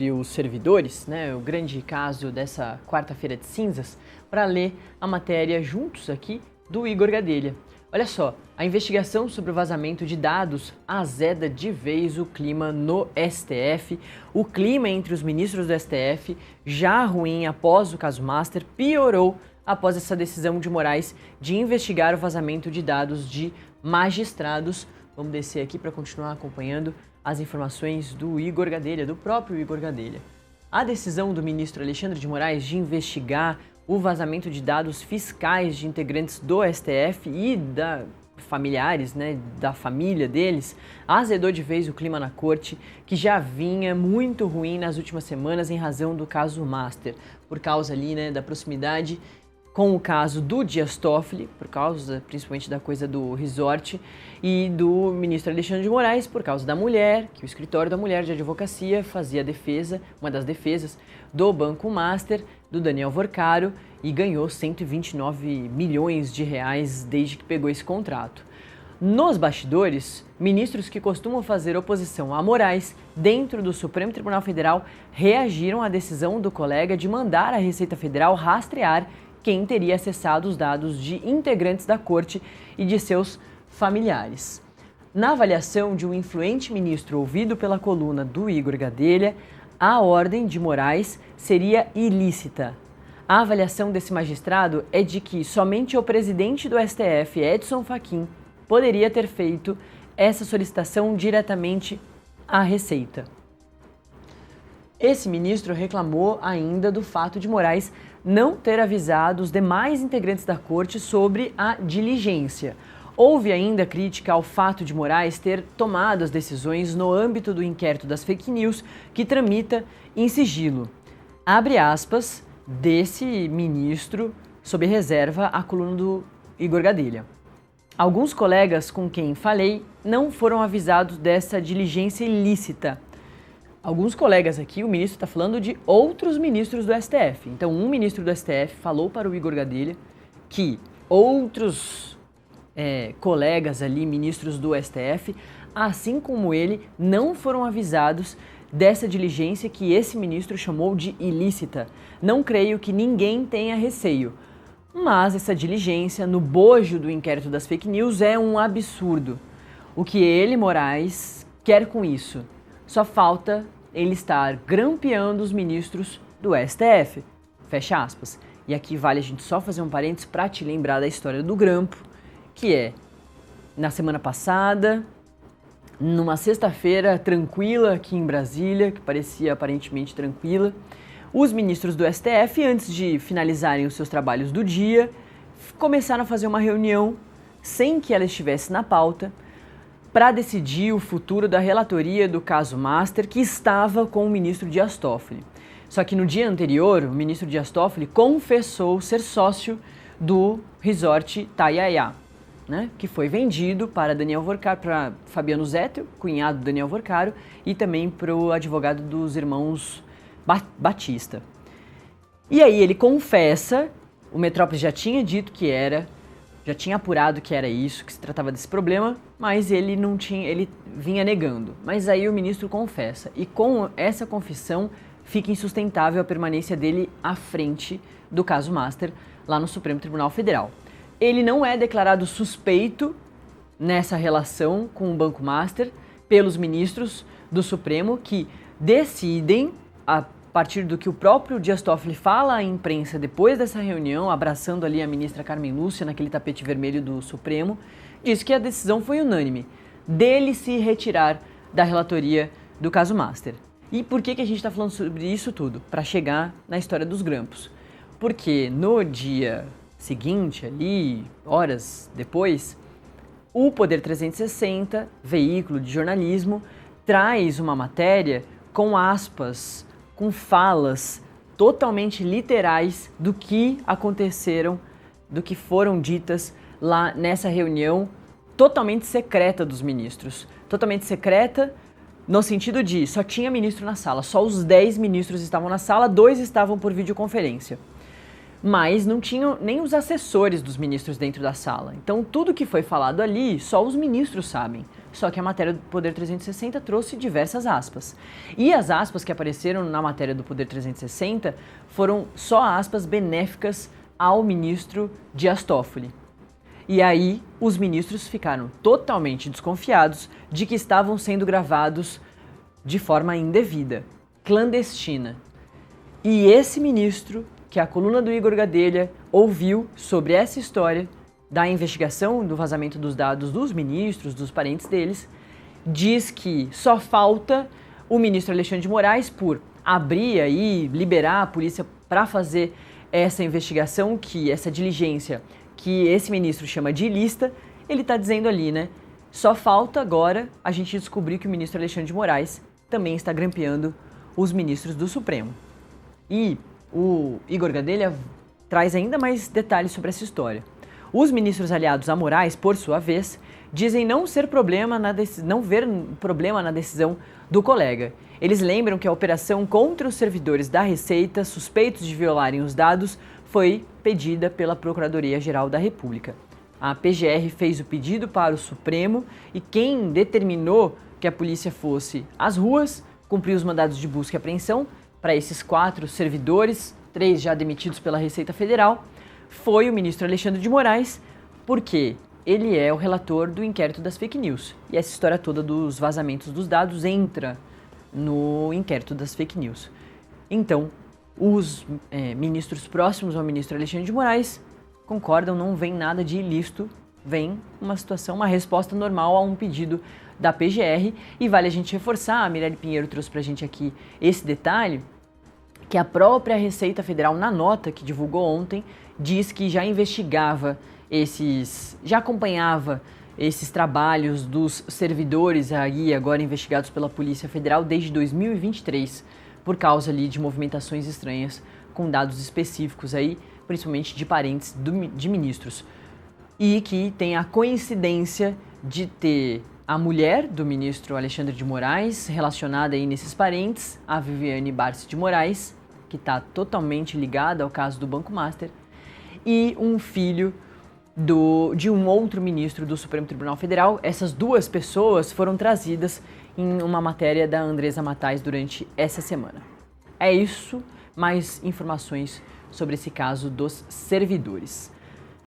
e os servidores, né, o grande caso dessa quarta-feira de cinzas, para ler a matéria juntos aqui do Igor Gadelha. Olha só, a investigação sobre o vazamento de dados azeda de vez o clima no STF. O clima entre os ministros do STF, já ruim após o caso Master, piorou após essa decisão de Moraes de investigar o vazamento de dados de magistrados. Vamos descer aqui para continuar acompanhando as informações do Igor Gadelha, do próprio Igor Gadelha. A decisão do ministro Alexandre de Moraes de investigar o vazamento de dados fiscais de integrantes do STF e familiares, né, da família deles, azedou de vez o clima na corte, que já vinha muito ruim nas últimas semanas em razão do caso Master, por causa ali, né, da proximidade com o caso do Dias Toffoli, por causa principalmente da coisa do resort, e do ministro Alexandre de Moraes, por causa da mulher, que o escritório da mulher de advocacia fazia a defesa, uma das defesas do Banco Master, do Daniel Vorcaro, e ganhou 129 milhões de reais desde que pegou esse contrato. Nos bastidores, ministros que costumam fazer oposição a Moraes dentro do Supremo Tribunal Federal reagiram à decisão do colega de mandar a Receita Federal rastrear quem teria acessado os dados de integrantes da corte e de seus familiares. Na avaliação de um influente ministro ouvido pela coluna do Igor Gadelha, a ordem de Moraes seria ilícita. A avaliação desse magistrado é de que somente o presidente do STF, Edson Fachin, poderia ter feito essa solicitação diretamente à Receita. Esse ministro reclamou ainda do fato de Moraes não ter avisado os demais integrantes da corte sobre a diligência. Houve ainda crítica ao fato de Moraes ter tomado as decisões no âmbito do inquérito das fake news que tramita em sigilo. Abre aspas desse ministro, sob reserva à coluna do Igor Gadelha. Alguns colegas com quem falei não foram avisados dessa diligência ilícita. Alguns colegas aqui, o ministro está falando de outros ministros do STF. Então, um ministro do STF falou para o Igor Gadelha que outros colegas ali, ministros do STF, assim como ele, não foram avisados dessa diligência que esse ministro chamou de ilícita. Não creio que ninguém tenha receio. Mas essa diligência, no bojo do inquérito das fake news, é um absurdo. O que ele, Moraes, quer com isso? Só falta ele estar grampeando os ministros do STF. Fecha aspas. E aqui vale a gente só fazer um parênteses para te lembrar da história do grampo, que é, na semana passada, numa sexta-feira tranquila aqui em Brasília, que parecia aparentemente tranquila, os ministros do STF, antes de finalizarem os seus trabalhos do dia, começaram a fazer uma reunião sem que ela estivesse na pauta, para decidir o futuro da relatoria do caso Master, que estava com o ministro Dias Toffoli. Só que no dia anterior, o ministro Dias Toffoli confessou ser sócio do resort Taiaiá, né, que foi vendido para Daniel Vorcaro, para Fabiano Zettel, cunhado do Daniel Vorcaro, e também para o advogado dos irmãos Batista. E aí ele confessa, o Metrópolis já tinha dito que era, já tinha apurado que era isso, que se tratava desse problema, mas ele não tinha, ele vinha negando. Mas aí o ministro confessa, e com essa confissão fica insustentável a permanência dele à frente do caso Master lá no Supremo Tribunal Federal. Ele não é declarado suspeito nessa relação com o Banco Master pelos ministros do Supremo que decidem, a partir do que o próprio Dias Toffoli fala à imprensa depois dessa reunião, abraçando ali a ministra Carmen Lúcia naquele tapete vermelho do Supremo, diz que a decisão foi unânime, dele se retirar da relatoria do caso Master. E por que a gente está falando sobre isso tudo? Para chegar na história dos grampos. Porque no dia seguinte, ali, horas depois, o Poder 360, veículo de jornalismo, traz uma matéria com aspas, com falas totalmente literais do que aconteceram, do que foram ditas lá nessa reunião totalmente secreta dos ministros. Totalmente secreta no sentido de só tinha ministro na sala, só os 10 ministros estavam na sala, 2 estavam por videoconferência. Mas não tinham nem os assessores dos ministros dentro da sala. Então tudo que foi falado ali, só os ministros sabem. só que a matéria do Poder 360 trouxe diversas aspas. E as aspas que apareceram na matéria do Poder 360 foram só aspas benéficas ao ministro Dias Toffoli. E aí, os ministros ficaram totalmente desconfiados de que estavam sendo gravados de forma indevida, clandestina. E esse ministro, que a coluna do Igor Gadelha ouviu sobre essa história da investigação do vazamento dos dados dos ministros, dos parentes deles, diz que só falta o ministro Alexandre de Moraes por abrir aí, liberar a polícia para fazer essa investigação, essa diligência que esse ministro chama de ilícita. Ele está dizendo ali, né? Só falta agora a gente descobrir que o ministro Alexandre de Moraes também está grampeando os ministros do Supremo. E o Igor Gadelha traz ainda mais detalhes sobre essa história. Os ministros aliados a Moraes, por sua vez, dizem não ver problema na decisão do colega. Eles lembram que a operação contra os servidores da Receita suspeitos de violarem os dados foi pedida pela Procuradoria-Geral da República. A PGR fez o pedido para o Supremo e quem determinou que a polícia fosse às ruas, cumpriu os mandados de busca e apreensão para esses 4 servidores, 3 já demitidos pela Receita Federal, foi o ministro Alexandre de Moraes, porque ele é o relator do inquérito das fake news. E essa história toda dos vazamentos dos dados entra no inquérito das fake news. Então, os ministros próximos ao ministro Alexandre de Moraes concordam, não vem nada de ilícito, vem uma resposta normal a um pedido da PGR. E vale a gente reforçar, a Mirelle Pinheiro trouxe pra gente aqui esse detalhe, que a própria Receita Federal, na nota que divulgou ontem, diz que já acompanhava esses trabalhos dos servidores aí agora investigados pela Polícia Federal desde 2023, por causa ali de movimentações estranhas com dados específicos aí, principalmente de parentes de ministros. E que tem a coincidência de ter a mulher do ministro Alexandre de Moraes relacionada aí nesses parentes, a Viviane Barsi de Moraes, que está totalmente ligada ao caso do Banco Master, e um filho de um outro ministro do Supremo Tribunal Federal. Essas 2 pessoas foram trazidas em uma matéria da Andresa Matais durante essa semana. É isso, mais informações sobre esse caso dos servidores.